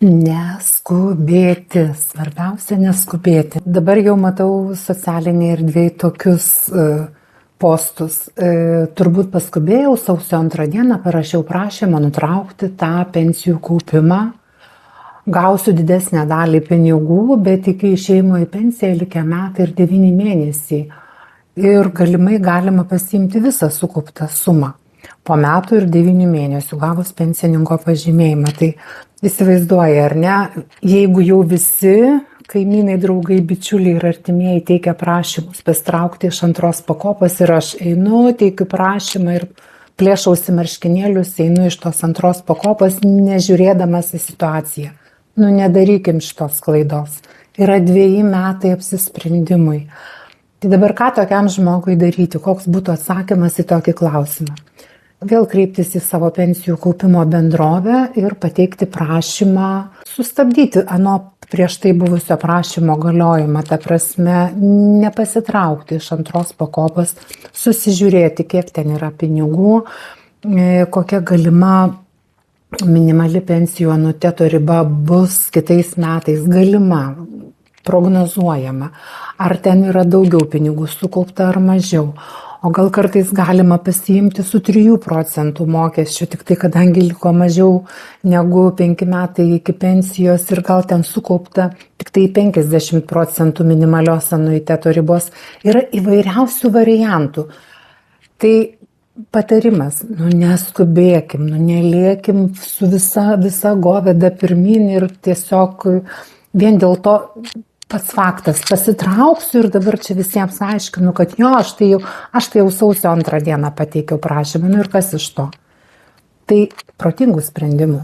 Neskubėti, svarbiausia neskubėti. Dabar jau matau socialinėje erdvėje tokius postus. Turbūt paskubėjau, sausio 2 dieną parašiau prašymą nutraukti tą pensijų kaupimą. Gausiu didesnę dalį pinigų, bet iki išėjimo į pensiją likę metai ir 9 mėnesiai. Ir galimai galima pasiimti visą sukauptą sumą. Po metų ir 9 mėnesių gavus pensininko pažymėjimą. Tai įsivaizduoja, ar ne, jeigu jau visi kaimynai, draugai, bičiuliai ir artimieji teikia prašymus pasitraukti iš antros pakopos ir aš einu, teikiu prašymą ir plėšausi marškinėlius, einu iš tos antros pakopos, nežiūrėdamas į situaciją. Nedarykim šitos klaidos. Yra 2 metai apsisprendimui. Tai dabar ką tokiam žmogui daryti? Koks būtų atsakymas į tokį klausimą? Vėl kreiptis į savo pensijų kaupimo bendrovę ir pateikti prašymą sustabdyti prieš tai buvusio prašymo galiojimą. Ta prasme, nepasitraukti iš antros pakopos, susižiūrėti, kiek ten yra pinigų, kokia galima minimali pensijų anuiteto riba bus kitais metais, galima, prognozuojama. Ar ten yra daugiau pinigų sukaupta ar mažiau. O gal kartais galima pasiimti su 3 procentų mokesčiu, tik tai kadangi liko mažiau negu 5 metai iki pensijos ir gal ten sukaupta tik tai 50 procentų minimalios anuiteto ribos. Yra įvairiausių variantų. Tai patarimas, neskubėkim, nelėkim su visa goveda pirmin ir tiesiog vien dėl to pats faktas, pasitrauksiu ir dabar čia visiems aiškinu, kad aš tai jau sausio 2 dieną pateikiau prašymą, ir kas iš to. Tai protingų sprendimų.